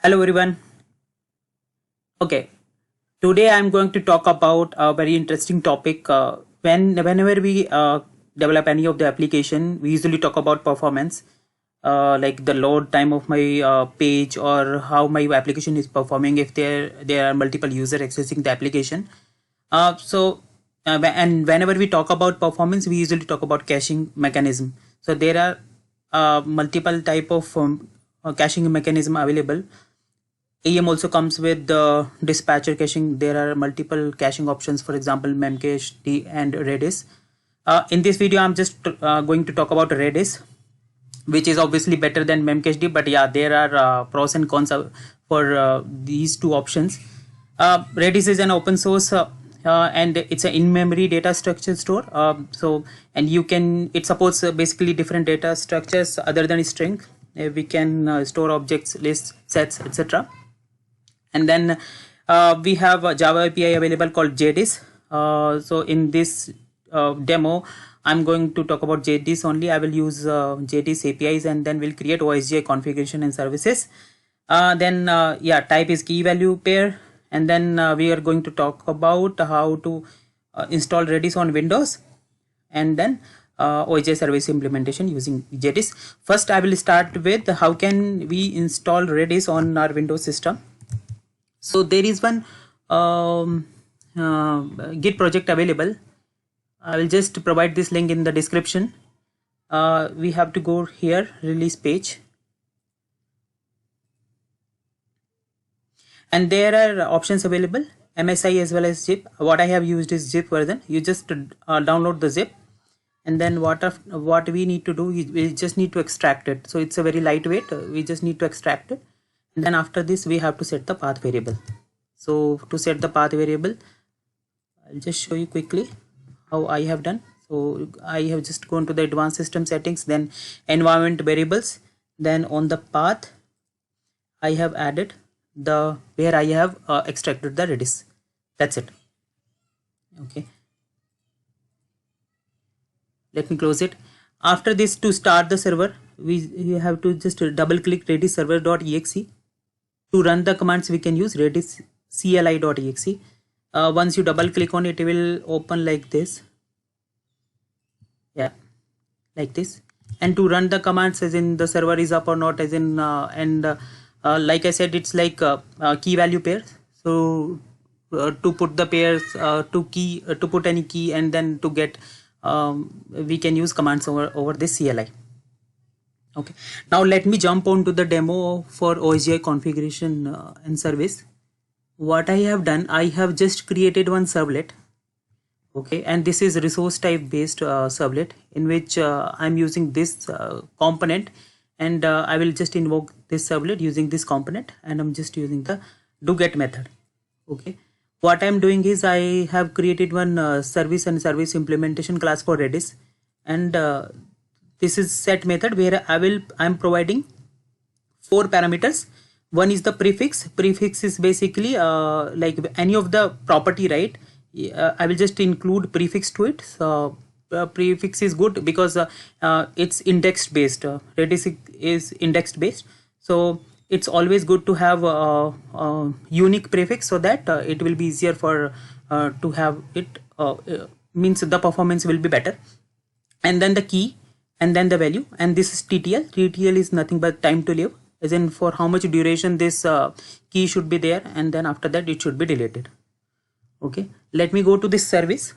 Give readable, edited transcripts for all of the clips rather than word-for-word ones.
Hello everyone. Okay, today I'm going to talk about a very interesting topic. Whenever we develop any of the application, we usually talk about performance, like the load time of my page or how my application is performing if there are multiple user accessing the application. And whenever we talk about performance, we usually talk about caching mechanism. So there are multiple type of caching mechanism available. AEM also comes with the dispatcher caching. There are multiple caching options, for example, Memcache, and Redis. In this video, I'm just going to talk about Redis, which is obviously better than Memcached, but yeah, there are pros and cons for these two options. Redis is an open source and it's an in-memory data structure store. And it supports basically different data structures other than string. We can store objects, lists, sets, etc. And then we have a Java API available called JDIS. So in this demo, I'm going to talk about JDIS only. I will use JDIS APIs and then we'll create OSGI configuration and services. Type is key value pair. And then we are going to talk about how to install Redis on Windows. And then OSGI service implementation using JDIS. First, I will start with how can we install Redis on our Windows system. So there is one Git project available. I will just provide this link in the description. We have to go here, release page. And there are options available, MSI as well as zip. What I have used is zip version. You just download the zip. And then what we need to do is we just need to extract it. So it's a very lightweight. We just need to extract it. And then after this, we have to set the path variable. So to set the path variable, I'll just show you quickly how I have done. So I have just gone to the advanced system settings, then environment variables, then on the path, I have added where I have extracted the Redis. That's it. Okay. Let me close it. After this, to start the server, we have to just double click redis server.exe. To run the commands, we can use redis cli.exe. Once you double click on it, it will open like this. Yeah, like this. And to run the commands, as in the server is up or not, as in like I said, it's like key value pairs. So to put the pairs to put any key, and then to get we can use commands over this CLI. Okay, now let me jump on to the demo for OSGI configuration and service. What I have done, I have just created one servlet. Okay, and this is resource type based servlet in which I'm using this component, and I will just invoke this servlet using this component, and I'm just using the doGet method. Okay, what I'm doing is I have created one service and service implementation class for Redis, and this is set method where I'm providing 4 parameters. One is the prefix. Prefix is basically like any of the property, right? I will just include prefix to it. So prefix is good because it's index based. Redis is index based, so it's always good to have a unique prefix so that it will be easier for to have it. Means the performance will be better. And then the key, and then the value, and this is TTL. TTL is nothing but time to live, as in for how much duration this key should be there, and then after that it should be deleted. Okay, let me go to this service.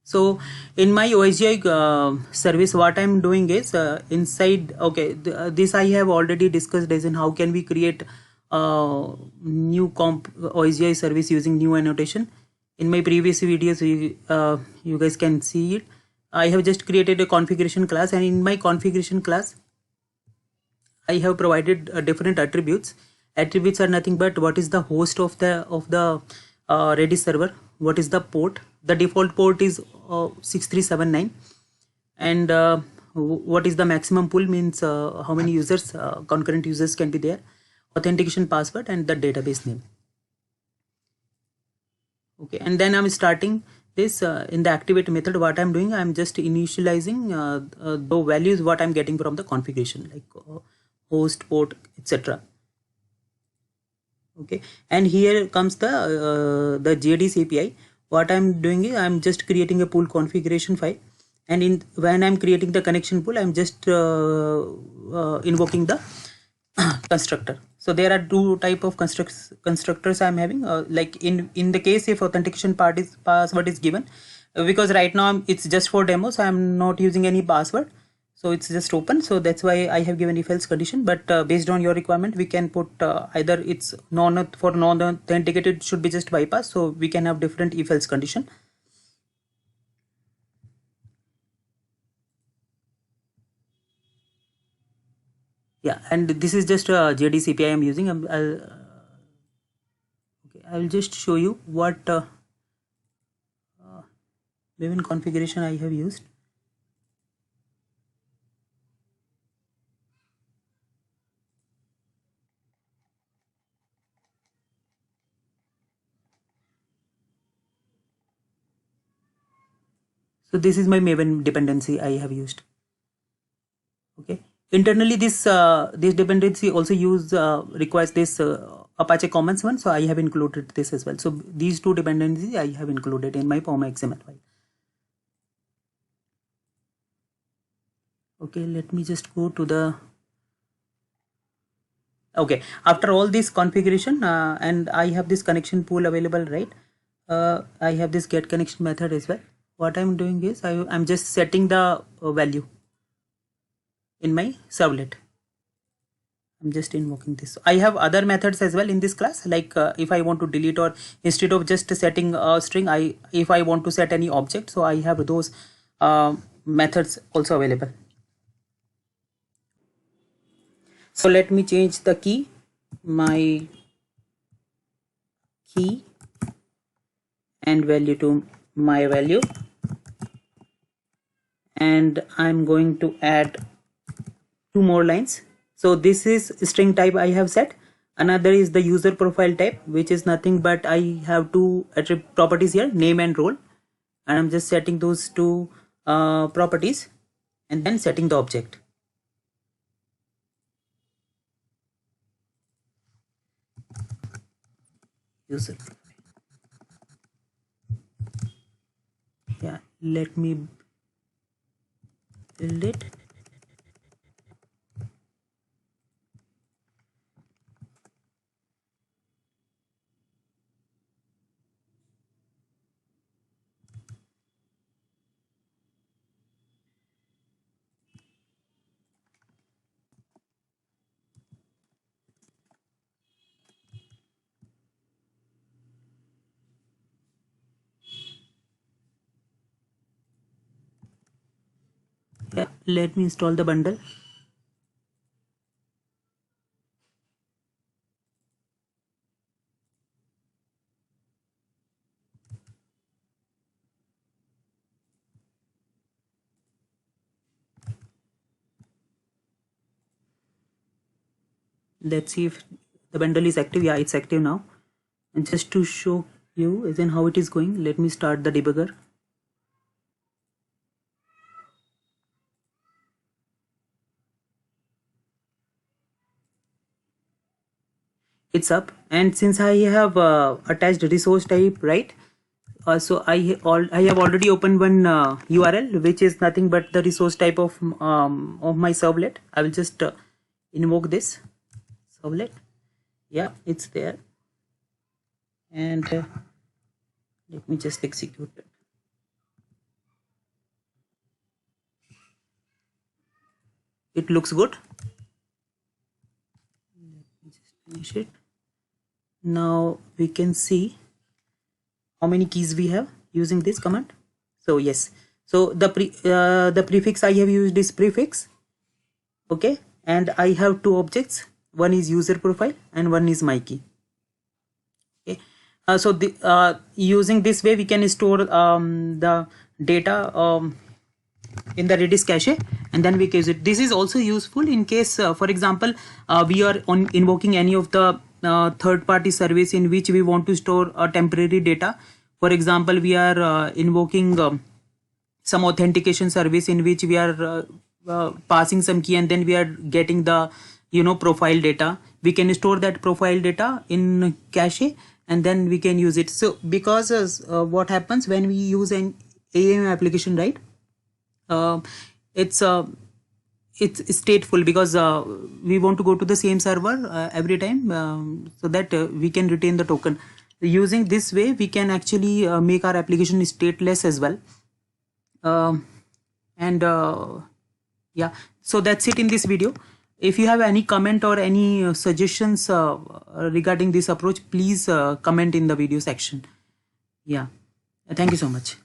So in my OSGI service, what I'm doing is inside, okay, this I have already discussed, as in how can we create new OSGI service using new annotation. In my previous videos, you guys can see it. I have just created a configuration class, and in my configuration class, I have provided different attributes. Attributes are nothing but what is the host of the Redis server, what is the port. The default port is 6379, and what is the maximum pool, means how many users, concurrent users can be there, authentication password, and the database name. Okay, and then I'm starting this in the activate method, what I'm doing, I'm just initializing the values what I'm getting from the configuration, like host, port, etc. Okay, and here comes the JD's API. What I'm doing is I'm just creating a pool configuration file, and when I'm creating the connection pool, I'm just invoking the constructor. So there are two type of constructors I'm having, like in the case if authentication password is given, because right now it's just for demo, so I'm not using any password, so it's just open, so that's why I have given if else condition. But based on your requirement, we can put either it's non-authenticated should be just bypass, so we can have different if else condition. Yeah, and this is just JD's API I'm using. I'll just show you what Maven configuration I have used. So this is my Maven dependency I have used. Okay. Internally, this dependency also requires this Apache Commons one, so I have included this as well. So these two dependencies I have included in my Poma XML file. Okay, let me just go to the. Okay, after all this configuration, and I have this connection pool available, right? I have this get connection method as well. What I'm doing is I'm just setting the value in my servlet. I'm just invoking this. I have other methods as well in this class, like if I want to delete, or instead of just setting a string, if I want to set any object, so I have those methods also available. So let me change the key, my key and value to my value, and I'm going to add 2 more lines. So this is string type I have set. Another is the user profile type, which is nothing but I have two properties here, name and role, and I'm just setting those two properties and then setting the object. User. Yeah, let me build it. Yeah, let me install the bundle. Let's see if the bundle is active. Yeah, it's active now. And just to show you as in how it is going, let me start the debugger. It's up, and since I have attached resource type, right, so I have already opened one URL which is nothing but the resource type of my servlet. I will just invoke this servlet. Yeah, it's there, and let me just execute it. It looks good. Let me just finish it. Now we can see how many keys we have using this command. So yes, so the prefix I have used is prefix. Okay, and I have two objects. One is user profile and one is my key. Okay, so using this way we can store the data in the Redis cache, and then we can use it. This is also useful in case, for example, we are invoking any of the third-party service in which we want to store temporary data For example, we are invoking some authentication service in which we are passing some key, and then we are getting the profile data. We can store that profile data in cache, and then we can use it. So because what happens when we use an AAM application, right? It's stateful, because we want to go to the same server every time, so that we can retain the token. Using this way, we can actually make our application stateless as well. Yeah, so that's it in this video. If you have any comment or any suggestions regarding this approach, please comment in the video section. Yeah, thank you so much.